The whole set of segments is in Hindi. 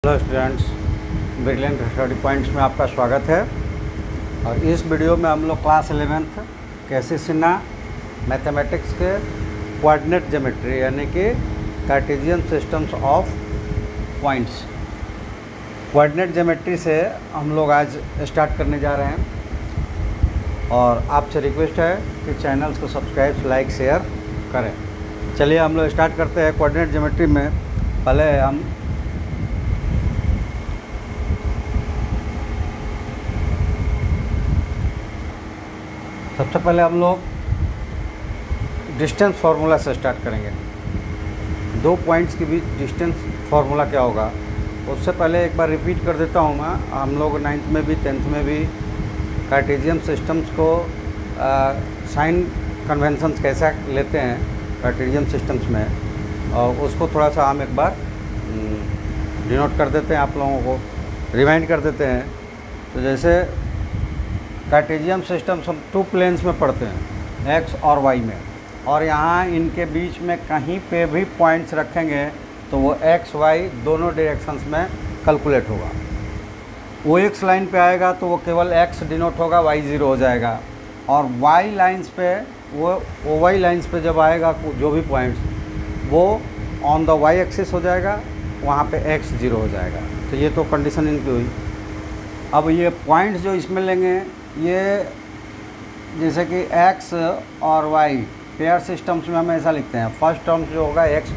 Hello students, brilliant study points में आपका स्वागत है। और इस वीडियो में हम लोग क्लास 11th कैसिसिना मैथमेटिक्स के कोऑर्डिनेट ज्योमेट्री यानी कि Cartesian systems of points coordinate geometry से हम लोग आज स्टार्ट करने जा रहे हैं। और आपसे रिक्वेस्ट है कि चैनल्स को सब्सक्राइब, लाइक, शेयर करें। चलिए हम लोग स्टार्ट करते हैं। कोऑर्डिनेट ज्योमेट्री में पहले हम सबसे पहले हम लोग डिस्टेंस फार्मूला से स्टार्ट करेंगे। दो पॉइंट्स के बीच डिस्टेंस फार्मूला क्या होगा, उससे पहले एक बार रिपीट कर देता हूँ मैं। हम लोग 9th में भी 10th में भी कार्टेशियन सिस्टम्स को साइन कन्वेंशंस कैसा लेते हैं कार्टेशियन सिस्टम्स में, और उसको थोड़ा सा हम एक बार डिनोट कर देते हैं, आप लोगों को रिमाइंड कर देते हैं। तो जैसे कार्टेशियन सिस्टम्स हम 2 प्लेन्स में पढ़ते हैं, एक्स और वाई में, और यहाँ इनके बीच में कहीं पे भी पॉइंट्स रखेंगे तो वो एक्स वाई दोनों डायरेक्शंस में कैलकुलेट होगा। वो एक्स लाइन पे आएगा तो वो केवल एक्स डिनोट होगा, वाई 0 हो जाएगा। और वाई लाइंस पे वो वाई लाइंस पे जब आएगा जो भी पॉइंट्स, वो ऑन द वाई एक्सिस हो जाएगा, वहाँ पे एक्स 0 हो जाएगा। तो ये तो कंडीशन इनकी हुई। अब ये पॉइंट्स जो इसमें लेंगे, ये जैसे कि x और y पेयर सिस्टम्स में हम ऐसा लिखते हैं। फर्स्ट टर्म जो होगा x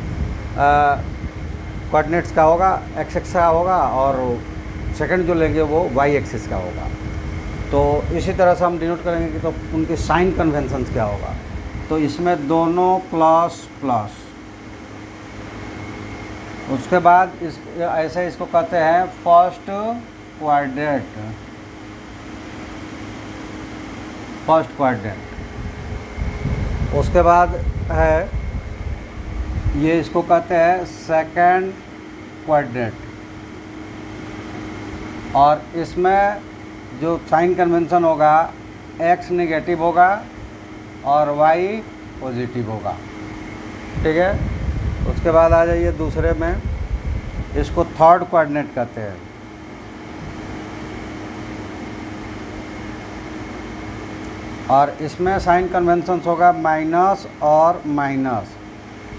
कोऑर्डिनेट्स का होगा, x एक्सिस का होगा, और सेकंड जो लेंगे वो y एक्सिस का होगा। तो इसी तरह से हम डिनोट करेंगे कि तो उनके साइन कन्वेंशंस क्या होगा। तो इसमें दोनों प्लस प्लस, उसके बाद इस ऐसे इसको कहते हैं फर्स्ट क्वाड्रेंट। उसके बाद है ये, इसको कहते हैं सेकंड क्वाड्रेंट। और इसमें जो साइन कन्वेंशन होगा, x नेगेटिव होगा और y पॉजिटिव होगा, ठीक है। उसके बाद आ जाइए दूसरे में, इसको थर्ड क्वाड्रेंट कहते हैं। और इसमें साइन कन्वेंशंस होगा माइनस और माइनस।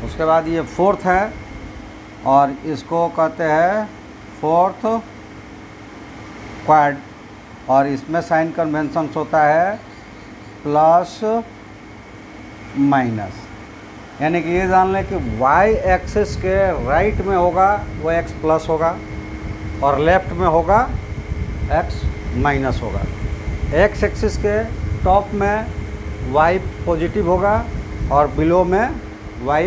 उसके बाद ये फोर्थ है और इसको कहते हैं फोर्थ क्वाड, और इसमें साइन कन्वेंशंस होता है प्लस माइनस। यानी कि ये जान लें कि वाई एक्सिस के राइट में होगा वो एक्स प्लस होगा, और लेफ्ट में होगा एक्स माइनस होगा। एक्स एक्सिस के टॉप में y पॉजिटिव होगा और बिलो में y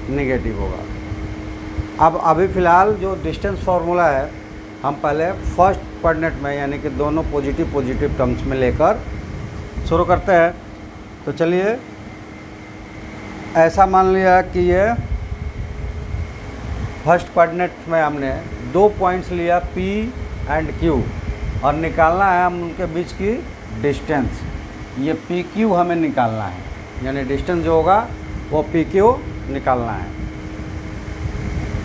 नेगेटिव होगा। अब अभी फ़िलहाल जो डिस्टेंस फार्मूला है, हम पहले फर्स्ट कोऑर्डिनेट में यानी कि दोनों पॉजिटिव टर्म्स में लेकर शुरू करते हैं। तो चलिए, ऐसा मान लिया कि ये फर्स्ट कोऑर्डिनेट में हमने 2 पॉइंट्स लिया P एंड Q, और निकालना है हम उनके बीच की डिस्टेंस। ये PQ हमें निकालना है, यानी डिस्टेंस जो होगा वो PQ निकालना है।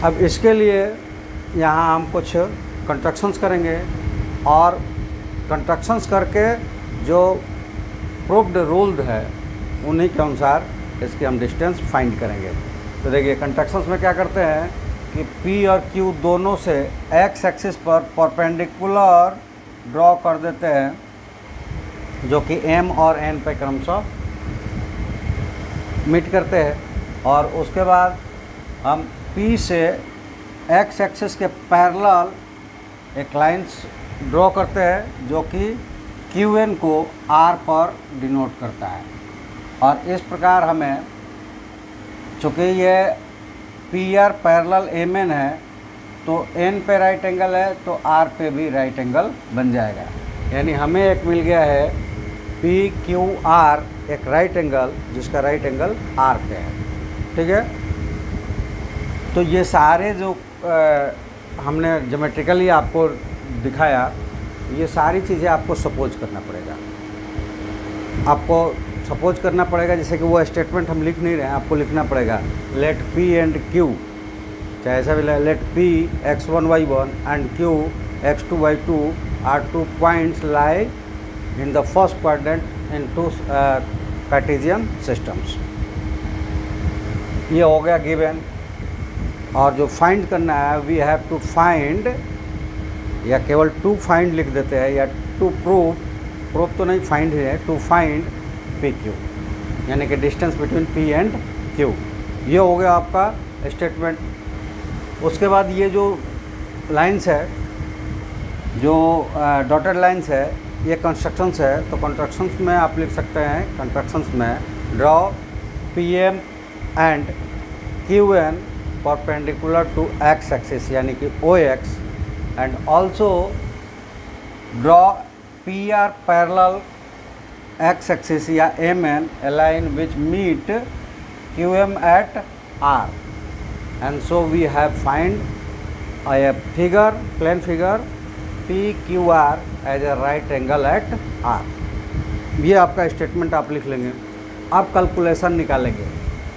अब इसके लिए यहाँ हम कुछ कंस्ट्रक्शंस करेंगे, और कंस्ट्रक्शंस करके जो प्रूव्ड रूल्ड है उन्हीं के अनुसार इसकी हम डिस्टेंस फाइंड करेंगे। तो देखिए, कंस्ट्रक्शंस में क्या करते हैं कि P और Q दोनों से x एक्सिस पर परपेंडिकुलर ड्रॉ कर देते हैं, जो कि m और n पे क्रमशः मीट करते हैं। और उसके बाद हम P से x एक्सिस के पैरेलल एक लाइन्स ड्रॉ करते हैं, जो कि Qn को R पर डिनोट करता है। और इस प्रकार हमें, चूँकि ये PR पैरेलल Mn है, तो n पे राइट एंगल है तो R पे भी राइट एंगल बन जाएगा। यानी हमें एक मिल गया है PQR, एक राइट एंगल जिसका राइट एंगल R पे है, ठीक है। तो ये सारे जो हमने ज्योमेट्रिकली आपको दिखाया, ये सारी चीज़ें आपको सपोज करना पड़ेगा। आपको सपोज करना पड़ेगा, जैसे कि वो स्टेटमेंट हम लिख नहीं रहे हैं, आपको लिखना पड़ेगा लेट P एंड Q चाहे ऐसा भी let P x1 y1 and Q x2 y2 are 2 points lie in the first quadrant in 2 Cartesian systems. ये हो गया गिवन। और जो फाइंड करना है वी हैव टू फाइंड, या केवल टू फाइंड लिख देते हैं, या टू प्रूव तो नहीं, फाइंड है, टू फाइंड पी क्यू, यानी कि distance between P and Q. ये हो गया आपका स्टेटमेंट। उसके बाद ये जो लाइंस है, जो डॉटेड लाइंस है, ये कंस्ट्रक्शंस है। तो कंस्ट्रक्शंस में आप लिख सकते हैं, कंस्ट्रक्शंस में draw P M and Q N perpendicular to X axis यानी कि O X, and also draw P R parallel X axis या M N a line which meet QM at R, and so we have find a figure, plane figure PQR as a right angle at R। ये आपका स्टेटमेंट आप लिख लेंगे। अब कैलकुलेशन निकालेंगे।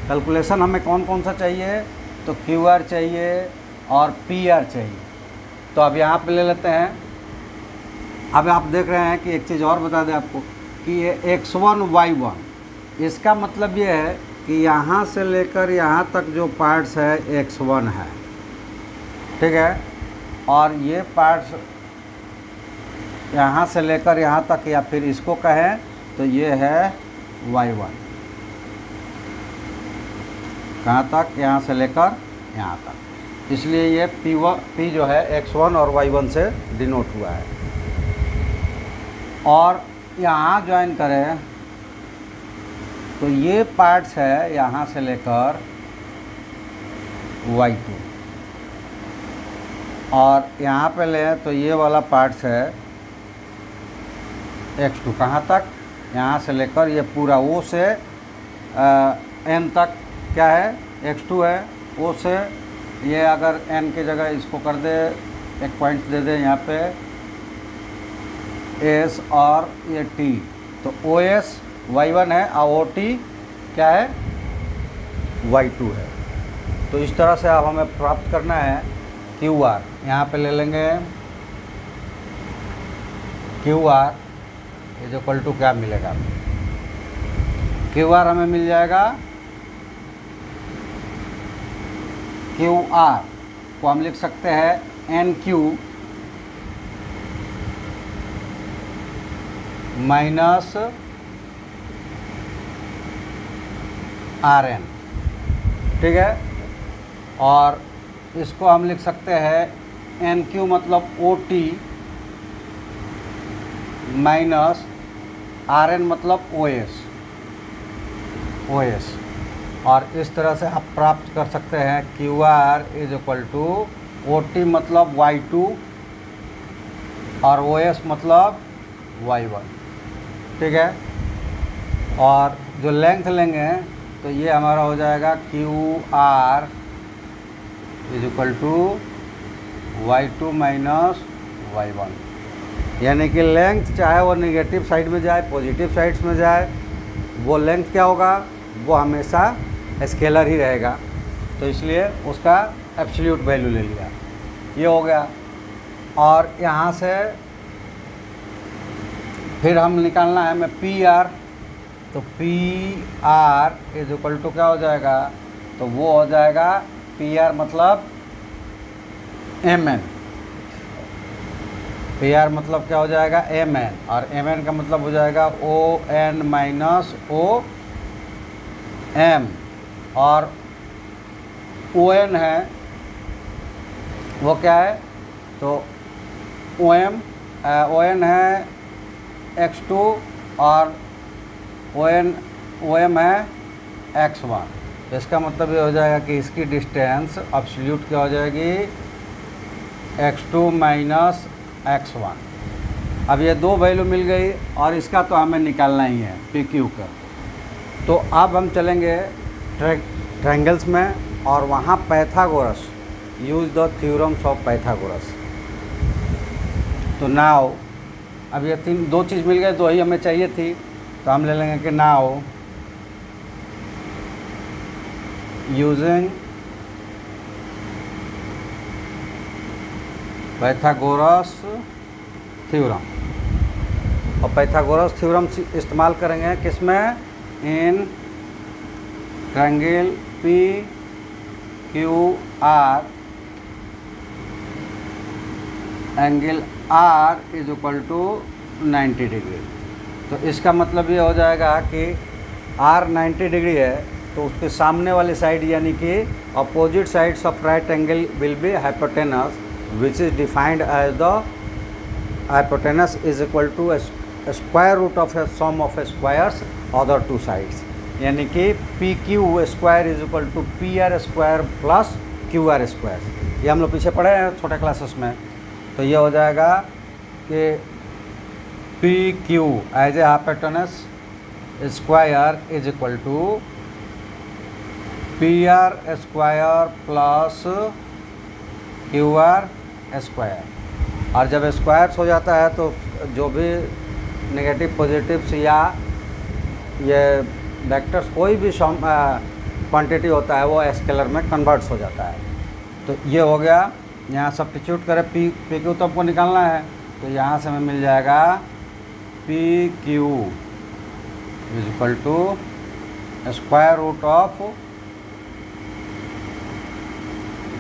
कैलकुलेशन हमें कौन कौन सा चाहिए, तो QR चाहिए और PR चाहिए। तो अब यहाँ पे ले लेते हैं। अब आप देख रहे हैं कि एक चीज़ और बता दें आपको कि ये x1 y1, इसका मतलब ये है कि यहाँ से लेकर यहाँ तक जो पार्ट्स है x1 है, ठीक है, और ये पार्ट्स यहाँ से लेकर यहाँ तक, या फिर इसको कहें तो ये है y1, कहाँ तक, यहाँ से लेकर यहाँ तक। इसलिए ये P जो है x1 और y1 से डिनोट हुआ है। और यहाँ ज्वाइन करें तो ये पार्ट्स है यहाँ से लेकर y2, और यहाँ पे लें तो ये वाला पार्ट्स है x2, कहाँ तक, यहाँ से लेकर ये पूरा O से n तक क्या है, x2 है। O से ये अगर n की जगह इसको कर दे, एक पॉइंट दे दे यहाँ पे S और ये T, तो OS y1 है और OT क्या है, y2 है। तो इस तरह से अब हमें प्राप्त करना है QR। यहाँ पे ले लेंगे QR इज इक्वल टू क्या मिलेगा, QR हमें मिल जाएगा, QR को हम लिख सकते हैं NQ माइनस RN, ठीक है। और इसको हम लिख सकते हैं NQ मतलब OT माइनस RN मतलब OS। और इस तरह से आप प्राप्त कर सकते हैं QR is equal to OT मतलब y2 और OS मतलब y1, ठीक है। और जो लेंथ लेंगे तो ये हमारा हो जाएगा QR is equal to y2 minus y1, यानी कि लेंथ चाहे वो नेगेटिव साइड में जाए पॉजिटिव साइड्स में जाए, वो लेंथ क्या होगा, वो हमेशा स्केलर ही रहेगा। तो इसलिए उसका एब्सोल्यूट वैल्यू ले लिया, ये हो गया। और यहाँ से फिर हम निकालना है हमें PR, तो PR इज इक्वल टू क्या हो जाएगा, तो वो हो जाएगा PR मतलब MN, PR मतलब क्या हो जाएगा MN, और MN का मतलब हो जाएगा ON माइनस OM, और ON है वो क्या है, तो ON है x2 और OM है x1। तो इसका मतलब ये हो जाएगा कि इसकी डिस्टेंस एब्सोल्यूट क्या हो जाएगी, x2 माइनस x1। अब ये दो वैल्यू मिल गई और इसका तो हमें निकालना ही है PQ का। तो अब हम चलेंगे ट्रायंगल्स में, और वहाँ Pythagoras, use the theorems of Pythagoras. तो नाउ अब ये दो चीज़ मिल गए, दो ही हमें चाहिए थी, तो हम ले लेंगे कि नाउ यूजिंग पाइथागोरस थ्योरम। और पाइथागोरस थ्योरम इस्तेमाल करेंगे किसमें, in triangle P Q R, angle R is equal to 90 degree. तो इसका मतलब ये हो जाएगा कि आर 90 डिग्री है तो उसके सामने वाली साइड यानी कि opposite sides of right angle will be hypotenuse, which is defined as the hypotenuse is equal to square root of a sum of squares other two sides, यानी कि P Q square is equal to P R square plus Q R square. ये हम लोग पीछे पढ़े हैं छोटे क्लासेस में। तो ये हो जाएगा कि P Q as a hypotenuse square is equal to P R square plus Q R square. और जब स्क्वायर्स हो जाता है तो जो भी नेगेटिव पॉजिटिव्स या ये वेक्टर्स कोई भी क्वांटिटी होता है वो स्केलर में कन्वर्ट्स हो जाता है। तो ये हो गया, यहाँ सब्स्टिट्यूट करें पी क्यू तो हमको निकालना है, तो यहाँ से हमें मिल जाएगा P Q is equal to square root of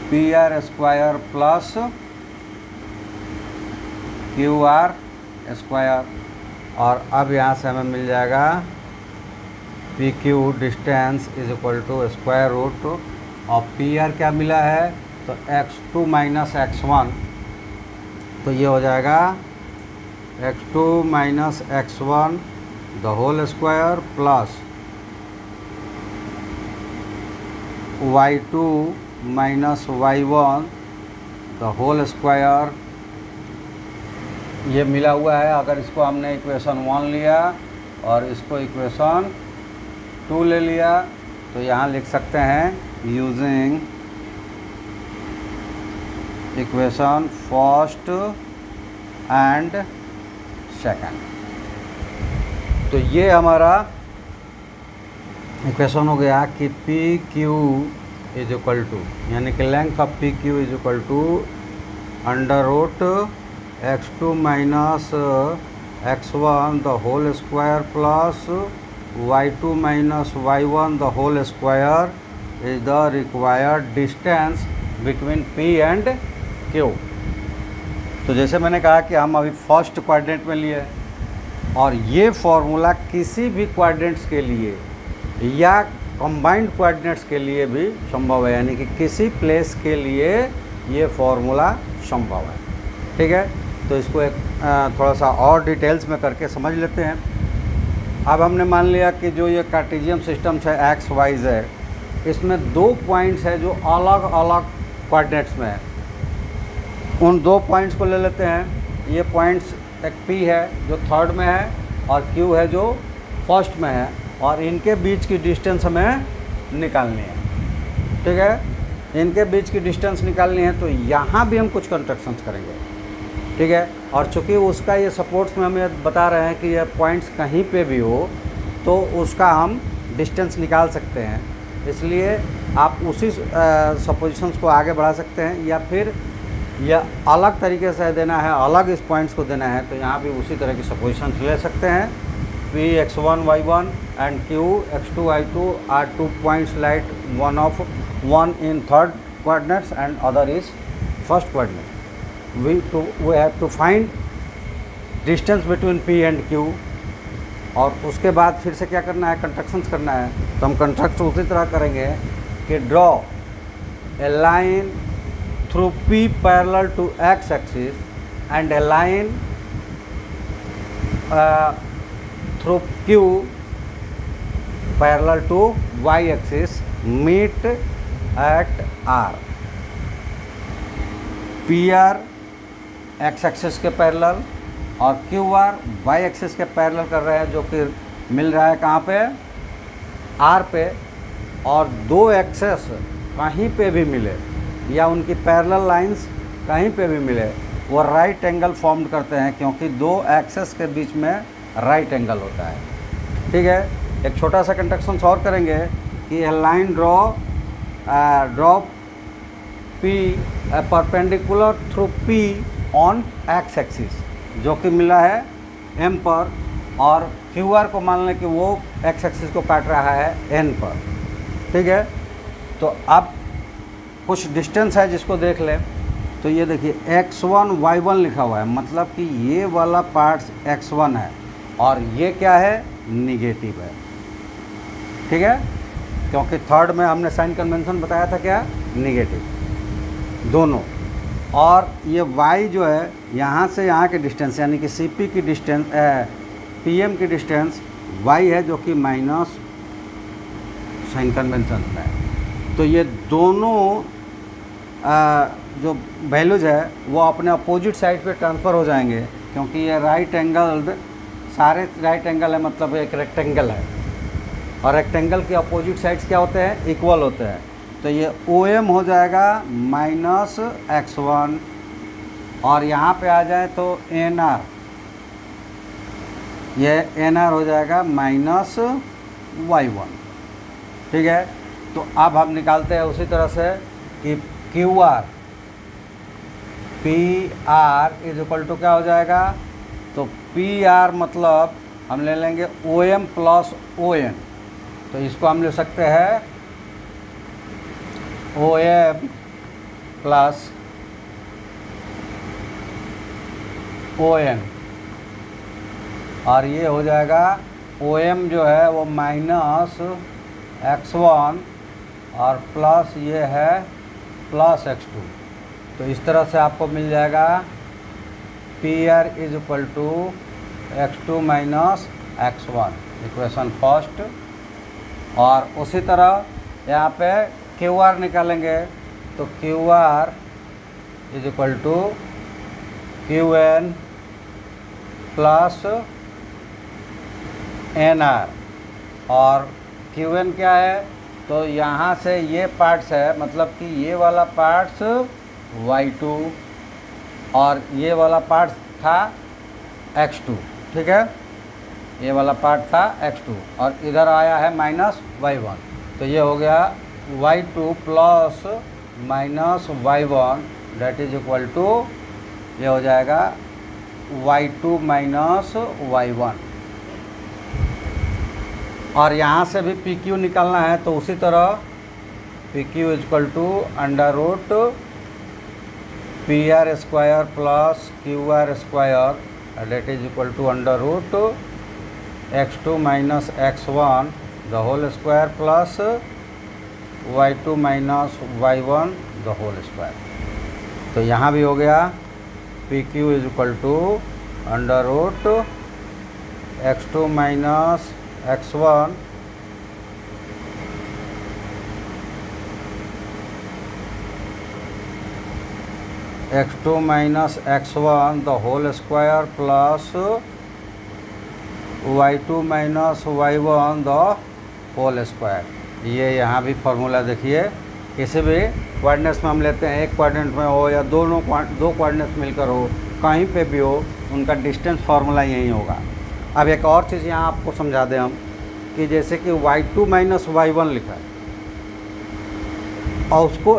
P R square plus Q R square. और अब यहाँ से हमें मिल जाएगा P Q distance is equal to square root और पी आर क्या मिला है तो x2 माइनस x1, तो ये हो जाएगा x2 minus x1 the whole square plus y2 minus y1 the whole square. ये मिला हुआ है। अगर इसको हमने इक्वेशन 1 लिया और इसको इक्वेशन 2 ले लिया तो यहाँ लिख सकते हैं using equation first and second. तो ये हमारा इक्वेशन हो गया कि P Q is equal to, यानी कि length of P Q is equal to under root x2 minus x1 the whole square plus y2 minus y1 the whole square is the required distance between p and q। तो जैसे मैंने कहा कि हम अभी फर्स्ट क्वाड्रेंट में लिए और ये फॉर्मूला किसी भी क्वाड्रेंट्स के लिए या कंबाइंड क्वाड्रेंट्स के लिए भी संभव है, यानी कि किसी प्लेस के लिए ये फॉर्मूला संभव है। ठीक है, तो इसको एक थोड़ा सा और डिटेल्स में करके समझ लेते हैं। अब हमने मान लिया कि जो ये कार्टेशियन सिस्टम है एक्स वाई जेड, इसमें 2 पॉइंट्स है जो अलग अलग कोऑर्डिनेट्स में है। उन 2 पॉइंट्स को ले लेते हैं। ये पॉइंट्स एक P है जो थर्ड में है और Q है जो फर्स्ट में है, और इनके बीच की डिस्टेंस हमें निकालनी है। ठीक है, इनके बीच की डिस्टेंस निकालनी है, तो यहाँ भी हम कुछ कंस्ट्रक्शंस करेंगे। ठीक है, और चूँकि उसका ये सपोर्ट्स में हमें बता रहे हैं कि ये पॉइंट्स कहीं पे भी हो तो उसका हम डिस्टेंस निकाल सकते हैं, इसलिए आप उसी सपोजिशंस को आगे बढ़ा सकते हैं, या फिर यह अलग तरीके से देना है, अलग इस पॉइंट्स को देना है, तो यहाँ भी उसी तरह की सपोजिशंस ले सकते हैं। P x1 y1 and Q x2 y2 are 2 points light, one in third coordinates and other is first coordinate. We have to find distance between P and Q, और उसके बाद फिर से क्या करना है, कंस्ट्रक्शंस करना है। तो हम कंस्ट्रक्ट उसी तरह करेंगे कि draw a line through P parallel to x axis and a line through Q parallel to y axis meet at R। PR x axis के पैरेलल और QR y एक्सिस के पैरेलल कर रहे हैं, जो कि मिल रहा है कहाँ पे, R पे। और 2 एक्सेस कहीं पे भी मिले या उनकी पैरेलल लाइंस कहीं पे भी मिले, वो राइट एंगल फॉर्म करते हैं, क्योंकि 2 एक्सेस के बीच में राइट एंगल होता है। ठीक है, एक छोटा सा कंस्ट्रक्शन और करेंगे कि यह line draw P perpendicular through P on x axis, जो कि मिला है m पर, और QR को मान लें कि वो एक्स एक्सिस को काट रहा है n पर। ठीक है, तो अब कुछ डिस्टेंस है जिसको देख लें। तो ये देखिए x1 y1 लिखा हुआ है, मतलब कि ये वाला पार्ट्स x1 है और ये क्या है, निगेटिव है। ठीक है, क्योंकि थर्ड में हमने साइन कन्वेंशन बताया था क्या, निगेटिव दोनों। और ये y जो है यहाँ से यहाँ के डिस्टेंस, यानी कि CP की डिस्टेंस, PM की डिस्टेंस y है, जो कि माइनस साइन कन्वेंशन में है। तो ये दोनों जो वैल्यूज है वो अपने अपोजिट साइड पे ट्रांसफ़र हो जाएंगे, क्योंकि ये राइट एंगल्ड, सारे राइट एंगल है, मतलब एक रेक्टेंगल है, और रेक्टेंगल के अपोजिट साइड्स क्या होते हैं, इक्वल होते हैं। तो ये OM हो जाएगा माइनस x1, और यहाँ पे आ जाए तो NR, ये NR हो जाएगा माइनस y1। ठीक है, तो अब हम निकालते हैं उसी तरह से कि QR PR is equal to क्या हो जाएगा, तो PR मतलब हम ले लेंगे OM प्लस ON, तो इसको हम ले सकते हैं OM प्लस ON, और ये हो जाएगा OM जो है वो माइनस x1 और प्लस ये है प्लस x2। तो इस तरह से आपको मिल जाएगा PR is equal to x2 minus x1, equation first. और उसी तरह यहाँ पे QR निकालेंगे, तो QR is equal to QN plus NR, और QN क्या है, तो यहाँ से ये पार्ट्स है, मतलब कि ये वाला पार्ट्स y2 और ये वाला पार्ट था x2। ठीक है, ये वाला पार्ट था x2 और इधर आया है माइनस y1, तो ये हो गया y2 plus minus y1 that is equal to, ये हो जाएगा y2 माइनस y1। और यहाँ से भी PQ निकालना है, तो उसी तरह PQ is equal to under root PR square plus QR square that is equal to under root x2 minus x1 the whole square plus y2 minus y1 the whole square. तो यहाँ भी हो गया PQ is equal to under root x2 minus x1 x2 minus x1 the whole square plus y2 minus y1 the whole square. ये यहाँ भी फार्मूला देखिए, किसी भी कोऑर्डिनेट्स में हम लेते हैं, एक कोऑर्डिनेट में हो या दो कोऑर्डिनेट्स मिलकर हो, कहीं पे भी हो, उनका डिस्टेंस फार्मूला यही होगा। अब एक और चीज़ यहाँ आपको समझा दें हम, कि जैसे कि y2 माइनस y1 लिखा है और उसको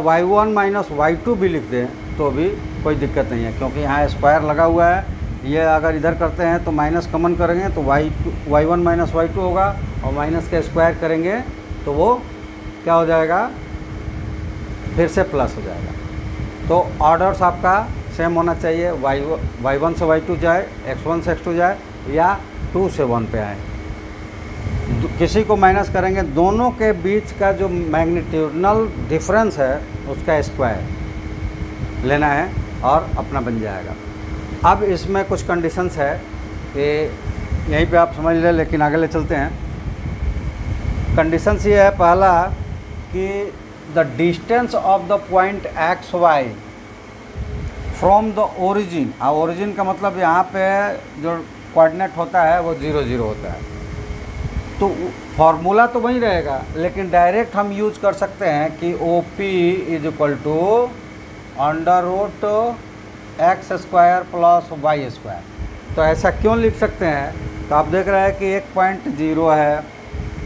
y1 माइनस y2 भी लिख दें तो भी कोई दिक्कत नहीं है, क्योंकि यहाँ स्क्वायर लगा हुआ है। ये अगर इधर करते हैं तो माइनस कॉमन करेंगे तो y1 माइनस y2 होगा, और माइनस का स्क्वायर करेंगे तो वो क्या हो जाएगा, फिर से प्लस हो जाएगा। तो ऑर्डर्स आपका सेम होना चाहिए, y1 से y2 जाए, x1 से x2 जाए, या 2 से 1 पे आए। किसी को माइनस करेंगे, दोनों के बीच का जो मैग्नीट्यूडनल डिफरेंस है उसका स्क्वायर लेना है और अपना बन जाएगा। अब इसमें कुछ कंडीशंस है कि यहीं पे आप समझ लें, लेकिन आगे ले चलते हैं। कंडीशंस ये है, पहला कि the distance of the point X Y from the origin, origin का मतलब यहाँ पे जो कोऑर्डिनेट होता है वो 0 0 होता है। तो फार्मूला तो वही रहेगा, लेकिन डायरेक्ट हम यूज कर सकते हैं कि OP is equal to under root X square plus Y square. तो ऐसा क्यों लिख सकते हैं, तो आप देख रहे हैं कि एक पॉइंट 0 है,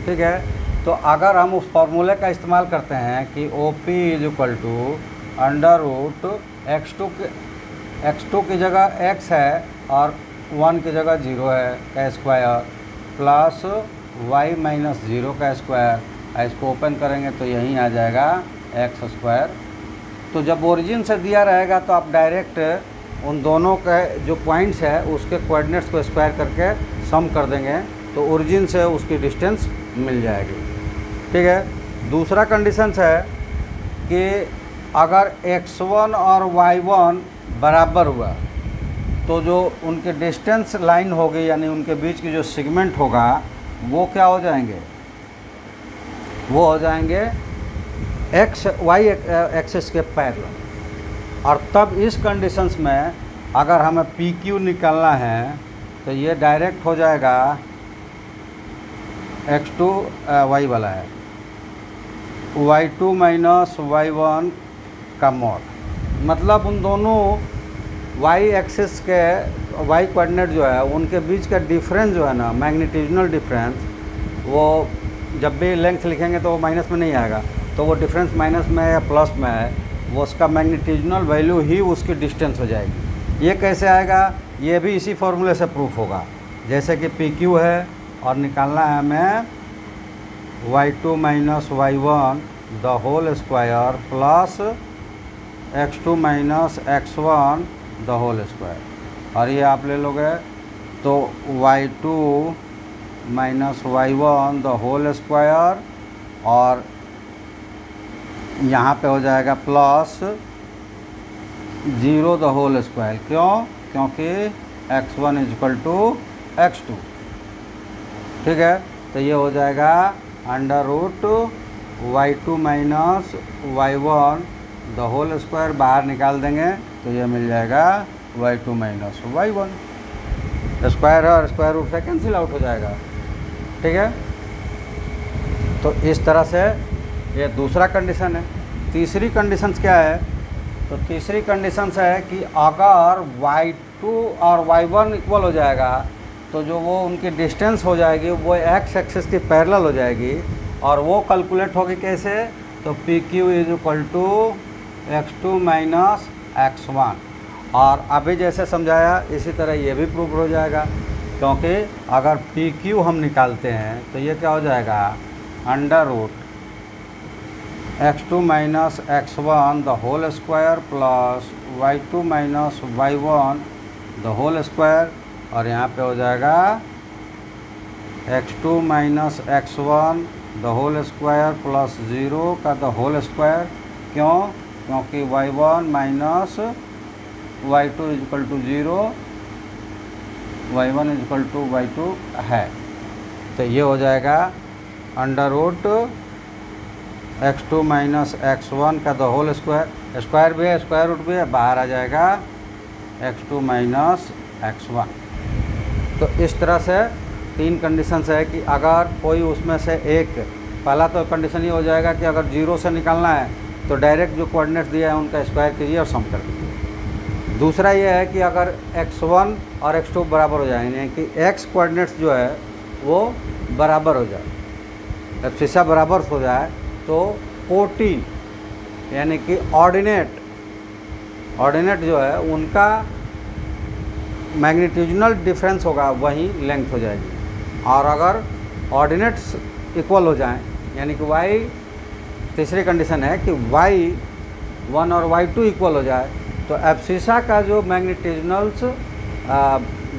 ठीक है। तो अगर हम उस फार्मूले का इस्तेमाल करते हैं कि OP is equal to under root x2 की जगह x है और 1 की जगह 0 है का स्क्वायर प्लस y माइनस 0 का स्क्वायर। इसको ओपन करेंगे तो यहीं आ जाएगा एक्स स्क्वायर। तो जब ओरिजिन से दिया रहेगा तो आप डायरेक्ट उन दोनों के जो पॉइंट्स है उसके कोऑर्डिनेट्स को स्क्वायर करके सम कर देंगे तो ओरिजिन से उसकी डिस्टेंस मिल जाएगी। ठीक है। दूसरा कंडीशंस है कि अगर x1 और y1 बराबर हुआ तो जो उनके डिस्टेंस लाइन होगी यानी उनके बीच की जो सेगमेंट होगा वो क्या हो जाएंगे, वो हो जाएंगे एक्स वाई एक्सिस के पैरेलल। और तब इस कंडीशंस में अगर हमें पी क्यू निकालना है तो ये डायरेक्ट हो जाएगा x2 y वाला है y2 माइनस y1 का मॉड। मतलब उन दोनों y एक्सिस के y कोऑर्डिनेट जो है उनके बीच का डिफरेंस जो है ना, मैग्नीट्यूडनल डिफरेंस, वो जब भी लेंथ लिखेंगे तो वो माइनस में नहीं आएगा, तो वो डिफरेंस माइनस में या प्लस में है, वो उसका मैग्नीट्यूडनल वैल्यू ही उसकी डिस्टेंस हो जाएगी। ये कैसे आएगा, ये भी इसी फॉर्मूले से प्रूफ होगा। जैसे कि पी क्यू है और निकालना है हमें y2 minus y1 the whole square plus x2 minus x1 the whole square. और ये आप ले लोगे तो y2 minus y1 the whole square और यहाँ पे हो जाएगा प्लस 0 द होल स्क्वायर। क्यों? क्योंकि x1 is equal to x2। ठीक है। तो ये हो जाएगा under root y2 minus y1 the whole square, बाहर निकाल देंगे तो ये मिल जाएगा y2 माइनस y1। स्क्वायर है और स्क्वायर रूट से कैंसिल आउट हो जाएगा। ठीक है। तो इस तरह से ये दूसरा कंडीशन है। तीसरी कंडीशंस क्या है, तो तीसरी कंडीशंस है कि अगर y2 और y1 इक्वल हो जाएगा तो जो वो उनकी डिस्टेंस हो जाएगी वो x एक्सिस की पैरेलल हो जाएगी और वो कैलकुलेट होगी कैसे, तो P Q is equal to x2 minus x1। और अभी जैसे समझाया इसी तरह ये भी प्रूव हो जाएगा, क्योंकि अगर पी क्यू हम निकालते हैं तो ये क्या हो जाएगा under root x2 minus x1 the whole square plus y2 minus y1 the whole square. और यहाँ पे हो जाएगा x2 minus x1 the whole square plus 0 का द होल स्क्वायर। क्यों? क्योंकि y1 minus y2 is equal to 0, y1 is equal to y2 है। तो ये हो जाएगा under root x2 minus x1 का द होल स्क्वायर, स्क्वायर भी है स्क्वायर रूट भी है, बाहर आ जाएगा x2 माइनस x1। तो इस तरह से तीन कंडीशंस है कि अगर कोई उसमें से एक, पहला तो कंडीशन ये हो जाएगा कि अगर 0 से निकालना है तो डायरेक्ट जो कोऑर्डिनेट्स दिया है उनका स्क्वायर कीजिए और सम कर दीजिए। दूसरा ये है कि अगर x1 और x2 बराबर हो जाए, यानी कि x कोऑर्डिनेट्स जो है वो बराबर हो जाए, जब शीशा बराबर हो जाए तो कोटि यानी कि ऑर्डिनेट जो है उनका मैग्नीट्यूडनल डिफरेंस होगा वही लेंथ हो जाएगी। और अगर ऑर्डिनेट्स इक्वल हो जाएं, यानी कि y, तीसरी कंडीशन है कि y1 और y2 इक्वल हो जाए तो एब्सिसा का जो मैग्नीट्यूडनल्स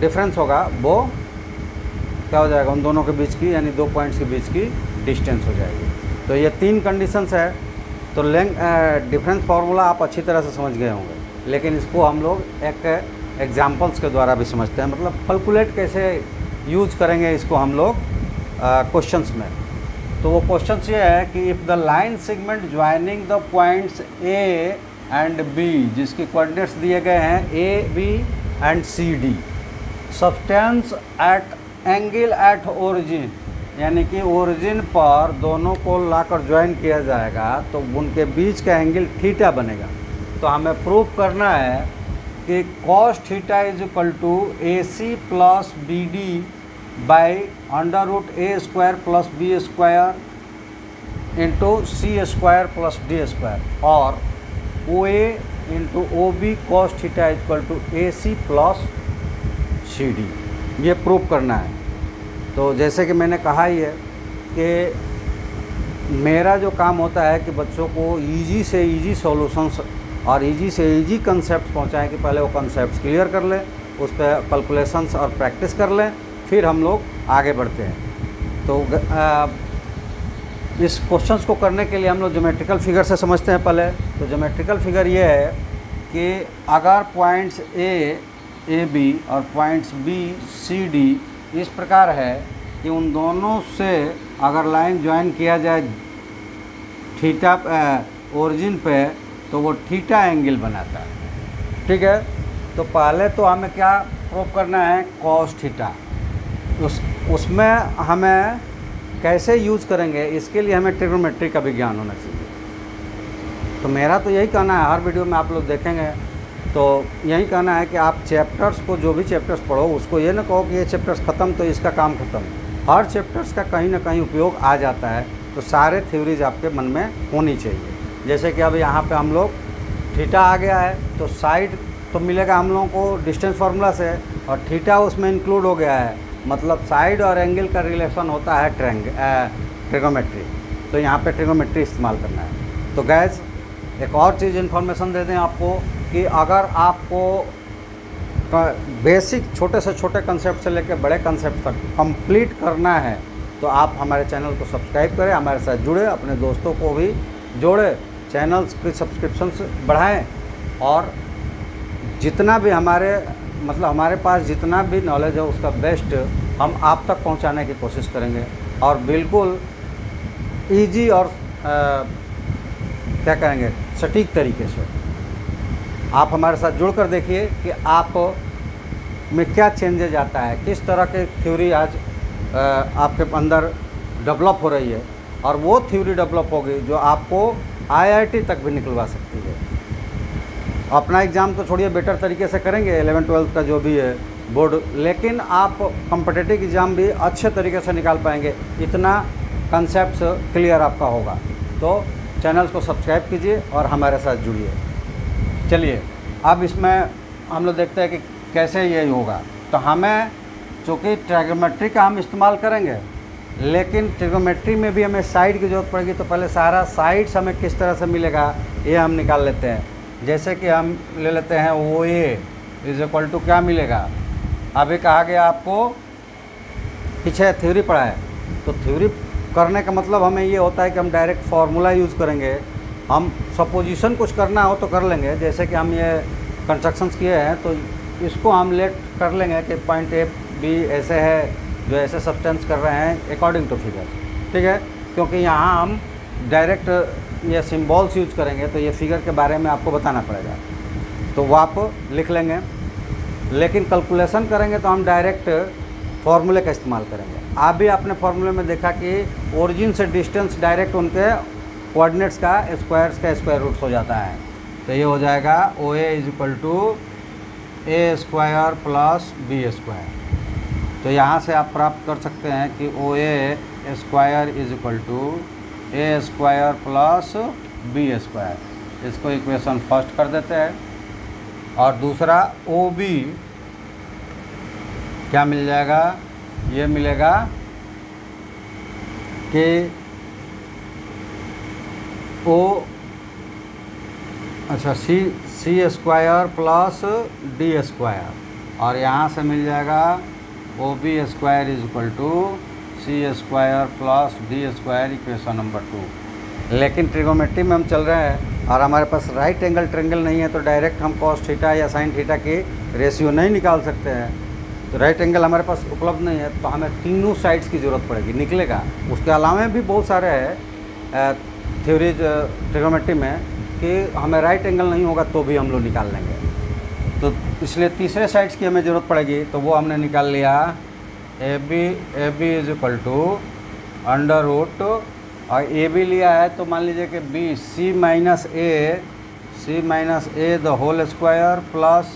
डिफरेंस होगा वो क्या हो जाएगा, उन दोनों के बीच की यानी दो पॉइंट्स के बीच की डिस्टेंस हो जाएगी। तो ये तीन कंडीशंस है। तो डिफरेंस फार्मूला आप अच्छी तरह से समझ गए होंगे, लेकिन इसको हम लोग एक एग्जाम्पल्स के द्वारा भी समझते हैं, मतलब कैलकुलेट कैसे यूज करेंगे इसको हम लोग क्वेश्चंस में। तो वो क्वेश्चंस ये है कि if the line segment joining the points A and B, जिसके कोऑर्डिनेट्स दिए गए हैं A B and C D, subtends at angle at origin, यानी कि ओरिजिन पर दोनों को लाकर ज्वाइन किया जाएगा तो उनके बीच का एंगल थीटा बनेगा। तो हमें प्रूफ करना है कि cos theta is equal to A C plus B D by under root A square plus B square into C square plus D square. और O A into O B cos theta equal to A C plus C D, ये प्रूव करना है। तो जैसे कि मैंने कहा ही है कि मेरा जो काम होता है कि बच्चों को ईजी से ईजी सॉल्यूशंस और ईजी से ईजी कंसेप्ट पहुंचाएं कि पहले वो कंसेप्ट क्लियर कर लें, उस पर कैलकुलेशंस और प्रैक्टिस कर लें, फिर हम लोग आगे बढ़ते हैं। तो इस क्वेश्चंस को करने के लिए हम लोग ज्योमेट्रिकल फिगर से समझते हैं पहले। तो ज्योमेट्रिकल फिगर ये है कि अगर पॉइंट्स ए बी और पॉइंट्स बी सी डी इस प्रकार है कि उन दोनों से अगर लाइन ज्वाइन किया जाए थीटा ओरिजिन पे, तो वो थीटा एंगल बनाता है। ठीक है, तो पहले तो हमें क्या प्रूव करना है, कॉस थीटा। उसमें हमें कैसे यूज़ करेंगे, इसके लिए हमें ट्रिग्नोमेट्री का भी ज्ञान होना चाहिए। तो मेरा तो यही कहना है, हर वीडियो में आप लोग देखेंगे तो यही कहना है कि आप चैप्टर्स को, जो भी चैप्टर्स पढ़ो, उसको ये ना कहो कि ये चैप्टर्स ख़त्म तो इसका काम ख़त्म। हर चैप्टर्स का कहीं ना कहीं उपयोग आ जाता है, तो सारे थ्योरीज आपके मन में होनी चाहिए। जैसे कि अब यहाँ पे हम लोग थीटा आ गया है, तो साइड तो मिलेगा हम लोगों को डिस्टेंस फार्मूला से, और थीटा उसमें इंक्लूड हो गया है, मतलब साइड और एंगल का रिलेशन होता है ट्रिग्नोमेट्री। तो यहाँ पे ट्रिग्नोमेट्री इस्तेमाल करना है। तो गैस एक और चीज़ इन्फॉर्मेशन दे दें आपको कि अगर आपको बेसिक छोटे से छोटे कंसेप्ट से लेकर बड़े कंसेप्ट तक कंप्लीट करना है, तो आप हमारे चैनल को सब्सक्राइब करें, हमारे साथ जुड़े, अपने दोस्तों को भी जोड़े, चैनल्स की सब्सक्रिप्शंस बढ़ाएं, और जितना भी हमारे पास जितना भी नॉलेज है उसका बेस्ट हम आप तक पहुंचाने की कोशिश करेंगे, और बिल्कुल इजी और क्या कहेंगे, सटीक तरीके से। आप हमारे साथ जुड़कर देखिए कि आप में क्या चेंजेज आता है, किस तरह के थ्योरी आज आपके अंदर डेवलप हो रही है, और वो थ्योरी डेवलप होगी जो आपको आईआईटी तक भी निकलवा सकती है। अपना एग्ज़ाम तो छोड़िए, बेटर तरीके से करेंगे 11th-12th का जो भी है बोर्ड, लेकिन आप कॉम्पिटिटिव एग्ज़ाम भी अच्छे तरीके से निकाल पाएंगे, इतना कंसेप्ट क्लियर आपका होगा। तो चैनल्स को सब्सक्राइब कीजिए और हमारे साथ जुड़िए। चलिए अब इसमें हम लोग देखते हैं कि कैसे ये होगा। तो हमें चूँकि ट्रिग्नोमेट्री का हम इस्तेमाल करेंगे, लेकिन ट्रिग्नोमेट्री में भी हमें साइड की ज़रूरत पड़ेगी। तो पहले सारा साइड्स हमें किस तरह से मिलेगा ये हम निकाल लेते हैं। जैसे कि हम ले लेते हैं ओ ए इज इक्वल टू क्या मिलेगा, अभी कहा गया आपको, पीछे थ्योरी पढ़ा है, तो थ्योरी करने का मतलब हमें ये होता है कि हम डायरेक्ट फार्मूला यूज़ करेंगे। हम सपोजिशन कुछ करना हो तो कर लेंगे, जैसे कि हम ये कंस्ट्रक्शंस किए हैं, तो इसको हम लेट कर लेंगे कि पॉइंट ए बी ऐसे है, जो ऐसे सब्सटेंस कर रहे हैं अकॉर्डिंग टू फिगर। ठीक है, क्योंकि यहाँ हम डायरेक्ट ये सिंबल्स यूज करेंगे, तो ये फिगर के बारे में आपको बताना पड़ेगा, तो वो आप लिख लेंगे। लेकिन कैलकुलेशन करेंगे तो हम डायरेक्ट फार्मूले का इस्तेमाल करेंगे। आप भी आपने फार्मूले में देखा कि ओरिजिन से डिस्टेंस डायरेक्ट उनके कोऑर्डिनेट्स का स्क्वायर्स का स्क्वायर रूट्स हो जाता है। तो ये हो जाएगा O A is equal to A square plus B square. तो यहाँ से आप प्राप्त कर सकते हैं कि O A square is equal to A square plus B square. इसको इक्वेशन फर्स्ट कर देते हैं, और दूसरा ओ बी क्या मिल जाएगा, ये मिलेगा कि C square plus D square, और यहाँ से मिल जाएगा O B square is equal to C square plus D square, equation number 2। लेकिन ट्रिग्नोमेट्री में हम चल रहे हैं और हमारे पास राइट एंगल ट्रायंगल नहीं है, तो डायरेक्ट हम कॉस थीटा या साइन थीटा की रेशियो नहीं निकाल सकते हैं। तो राइट एंगल हमारे पास उपलब्ध नहीं है, तो हमें तीनों साइड्स की ज़रूरत पड़ेगी, निकलेगा। उसके अलावा भी बहुत सारे हैं थ्योरीज ट्रिग्नोमेट्री में कि हमें राइट एंगल नहीं होगा तो भी हम लोग निकाल लेंगे। तो इसलिए तीसरे साइड्स की हमें ज़रूरत पड़ेगी, तो वो हमने निकाल लिया A B is equal to under root, और ए बी लिया है तो मान लीजिए कि be C minus A the whole square plus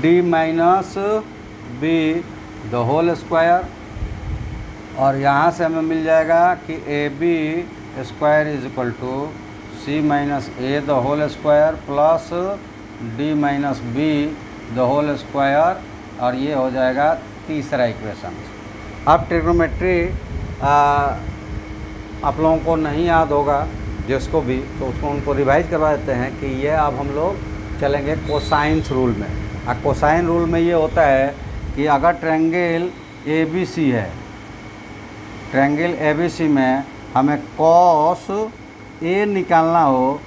D minus B the whole square, और यहाँ से हमें मिल जाएगा कि A B square is equal to C minus A the whole square plus D minus B the whole square, और ये हो जाएगा तीसरा इक्वेशन। अब ट्रिग्नोमेट्री आप लोगों को नहीं याद होगा जिसको भी, तो उसको उनको रिवाइज करवा देते हैं कि ये अब हम लोग चलेंगे कोसाइंस रूल में। कोसाइन रूल में ये होता है कि अगर ट्रायंगल ए बी सी है, ट्रायंगल ए बी सी में हमें कॉस ए निकालना हो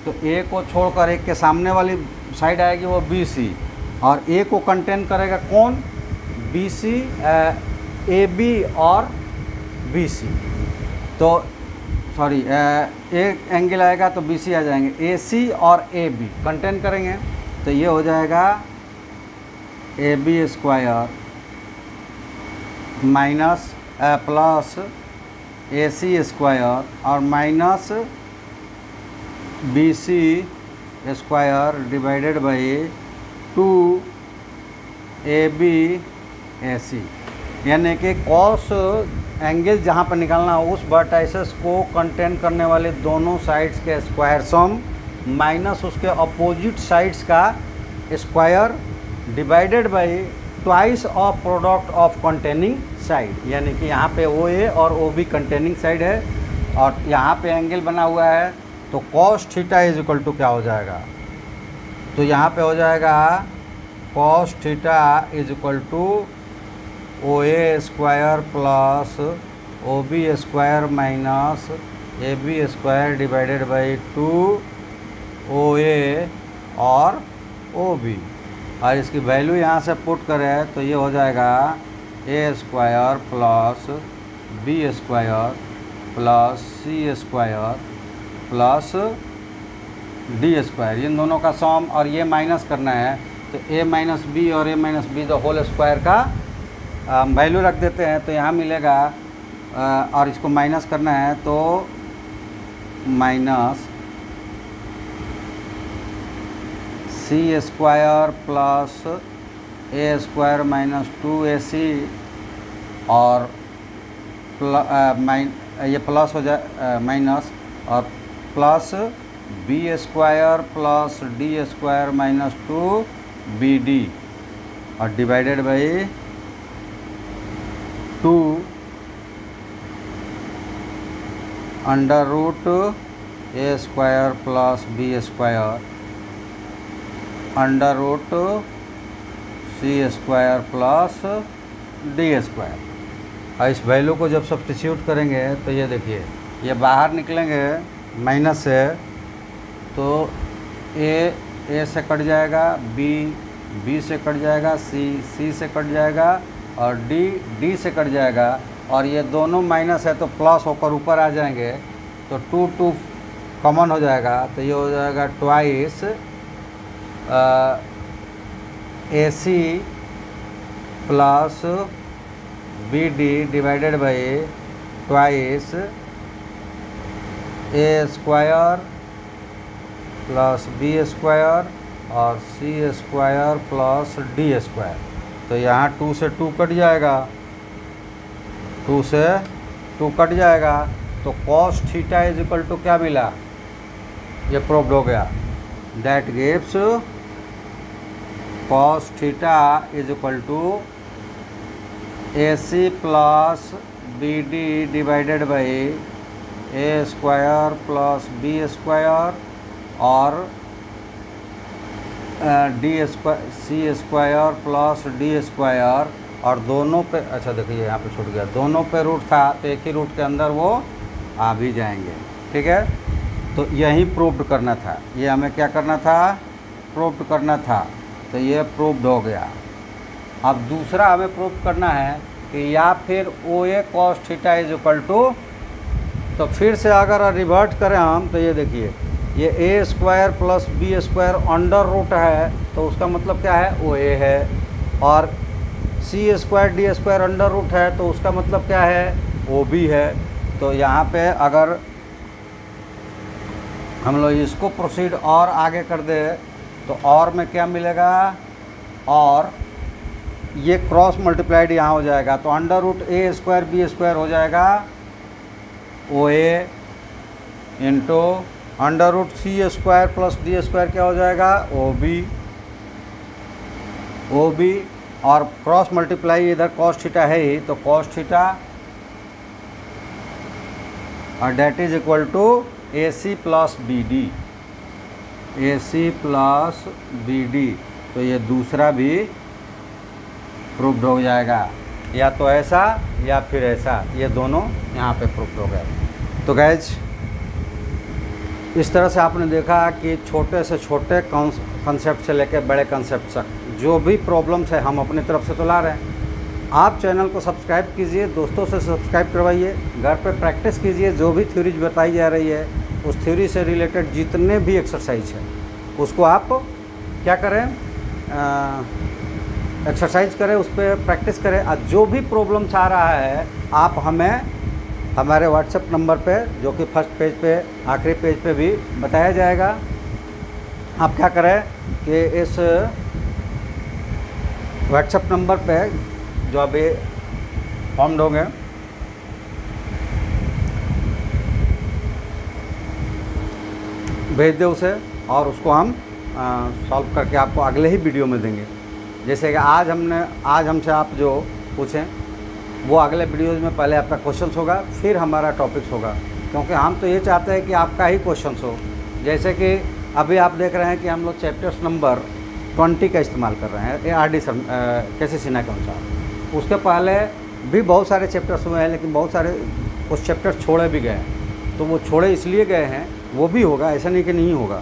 तो ए को छोड़कर एक के सामने वाली साइड आएगी वो बी सी, और ए को कंटेन करेगा कौन, बी सी, ए बी और बी सी। तो सॉरी एक एंगल आएगा तो बी सी आ जाएंगे, ए सी और ए बी कंटेन करेंगे तो ये हो जाएगा A B square minus plus A C square और minus B C square divided by 2 A B A C, यानी कि कॉस एंगल जहाँ पर निकालना हो उस वर्टाइसेस को कंटेन करने वाले दोनों साइड्स के स्क्वायर सम माइनस उसके अपोजिट साइड्स का square divided by twice of product of containing side, यानी कि यहाँ पे ओ ए और ओ बी कंटेनिंग साइड है और यहाँ पे एंगल बना हुआ है, तो cos theta is equal to क्या हो जाएगा, तो यहाँ पे हो जाएगा cos theta is equal to O A square plus O B square minus A B square divided by 2 O A और ओ बी, और इसकी वैल्यू यहाँ से पुट करें तो ये हो जाएगा A square plus B square plus C square plus D square, इन दोनों का सम, और ये माइनस करना है तो ए माइनस बी और A minus B the whole square का वैल्यू रख देते हैं तो यहाँ मिलेगा, और इसको माइनस करना है तो minus C square plus A square minus 2ac और ये प्लस हो जाए माइनस, और plus B square plus D square minus 2bd और divided by 2 under root A square plus B square under root C square plus D square. और इस वैल्यू को जब सब्स्टिट्यूट करेंगे तो ये देखिए ये बाहर निकलेंगे माइनस से, तो ए से कट जाएगा, बी से कट जाएगा, सी से कट जाएगा और डी से कट जाएगा, और ये दोनों माइनस है तो प्लस होकर ऊपर आ जाएंगे, तो 2 कॉमन हो जाएगा, तो ये हो जाएगा twice A C plus B D divided by twice A square plus B square और C square plus D square. तो यहाँ 2 से 2 कट जाएगा, 2 से 2 कट जाएगा, तो cos theta is equal to क्या मिला, ये प्रूव्ड हो गया, that gives cos theta is equal to A C plus B D divided by A square plus B square और D square C square plus D square, और दोनों पे, अच्छा देखिए यहाँ पे छूट गया, दोनों पे रूट था तो एक ही रूट के अंदर वो आ भी जाएंगे, ठीक है। तो यही प्रूव्ड करना था, ये हमें क्या करना था, प्रूव्ड करना था, तो ये प्रूव्ड हो गया। अब दूसरा हमें प्रूव करना है कि या फिर O A cos theta is equal to, तो फिर से अगर रिवर्ट करें हम तो ये देखिए ये A square plus B square under root है तो उसका मतलब क्या है, ओ ए है, और C square D square under root है तो उसका मतलब क्या है, ओ बी है। तो यहाँ पे अगर हम लोग इसको प्रोसीड और आगे कर दे तो और में क्या मिलेगा, और ये क्रॉस मल्टीप्लाइड यहाँ हो जाएगा, तो under root A square B square हो जाएगा O A into under root C square plus D square क्या हो जाएगा, ओ बी और क्रॉस मल्टीप्लाई इधर कॉस थीटा है ही, तो कॉस थीटा और that is equal to A C plus B D, A C plus B D. तो ये दूसरा भी प्रूव्ड हो जाएगा, या तो ऐसा या फिर ऐसा, ये दोनों यहाँ पे प्रूव्ड हो गए। तो गैज इस तरह से आपने देखा कि छोटे से छोटे कॉन्सेप्ट से लेकर बड़े कॉन्सेप्ट तक जो भी प्रॉब्लम्स है हम अपनी तरफ से तो ला रहे हैं। आप चैनल को सब्सक्राइब कीजिए, दोस्तों से सब्सक्राइब करवाइए, घर पे प्रैक्टिस कीजिए, जो भी थ्योरीज बताई जा रही है उस थ्योरी से रिलेटेड जितने भी एक्सरसाइज है उसको आप क्या करें, एक्सरसाइज करें, उस पर प्रैक्टिस करें। और जो भी प्रॉब्लम्स आ रहा है आप हमें हमारे व्हाट्सएप नंबर पे, जो कि फर्स्ट पेज पे आखिरी पेज पे भी बताया जाएगा, आप क्या करें कि इस व्हाट्सएप नंबर पे जो अभी फॉर्म्ड होंगे भेज दे उसे, और उसको हम सॉल्व करके आपको अगले ही वीडियो में देंगे। जैसे कि आज हमसे आप जो पूछें वो अगले वीडियोज़ में पहले आपका क्वेश्चंस होगा, फिर हमारा टॉपिक्स होगा, क्योंकि हम तो ये चाहते हैं कि आपका ही क्वेश्चंस हो। जैसे कि अभी आप देख रहे हैं कि हम लोग चैप्टर्स नंबर 20 का इस्तेमाल कर रहे हैं ARD कैसे सिन्हा के अनुसार। उसके पहले भी बहुत सारे चैप्टर्स हुए हैं, लेकिन बहुत सारे उस चैप्टर छोड़े भी गए हैं। तो वो छोड़े इसलिए गए हैं, वो भी होगा, ऐसा नहीं कि नहीं होगा।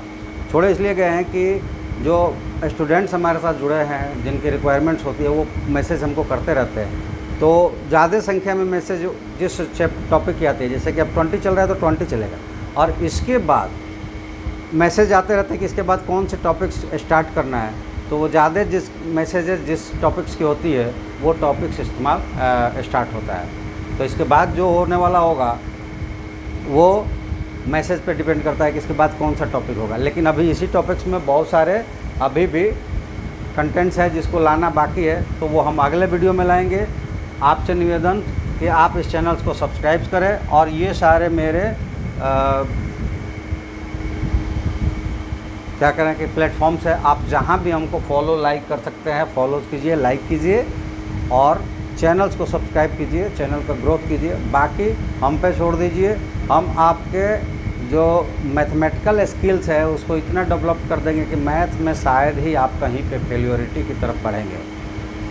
छोड़े इसलिए गए हैं कि जो स्टूडेंट्स हमारे साथ जुड़े हैं, जिनकी रिक्वायरमेंट्स होती है, वो मैसेज हमको करते रहते हैं। तो ज़्यादा संख्या में मैसेज जिस टॉपिक की आती है, जैसे कि अब 20 चल रहा है तो 20 चलेगा, और इसके बाद मैसेज आते रहते हैं कि इसके बाद कौन से टॉपिक्स स्टार्ट करना है। तो वो ज़्यादा जिस टॉपिक्स की होती है वो टॉपिक्स इस्तेमाल स्टार्ट होता है। तो इसके बाद जो होने वाला होगा वो मैसेज पे डिपेंड करता है कि इसके बाद कौन सा टॉपिक होगा। लेकिन अभी इसी टॉपिक्स में बहुत सारे अभी भी कंटेंट्स है जिसको लाना बाकी है, तो वो हम अगले वीडियो में लाएंगे। आपसे निवेदन कि आप इस चैनल को सब्सक्राइब करें, और ये सारे मेरे क्या करें कि प्लेटफॉर्म्स है, आप जहाँ भी हमको फॉलो लाइक कर सकते हैं, फॉलो कीजिए, लाइक कीजिए, और चैनल्स को सब्सक्राइब कीजिए, चैनल का ग्रोथ कीजिए। बाकी हम पे छोड़ दीजिए, हम आपके जो मैथमेटिकल स्किल्स है उसको इतना डेवलप कर देंगे कि मैथ में शायद ही आप कहीं पे फेल्योरिटी की तरफ बढ़ेंगे।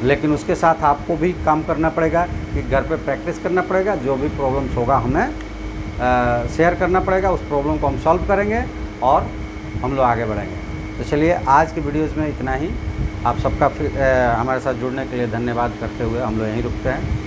लेकिन उसके साथ आपको भी काम करना पड़ेगा कि घर पे प्रैक्टिस करना पड़ेगा, जो भी प्रॉब्लम्स होगा हमें शेयर करना पड़ेगा, उस प्रॉब्लम को हम सॉल्व करेंगे और हम लोग आगे बढ़ेंगे। तो चलिए आज की वीडियोज़ में इतना ही। आप सबका हमारे साथ जुड़ने के लिए धन्यवाद करते हुए हम लोग यहीं रुकते हैं।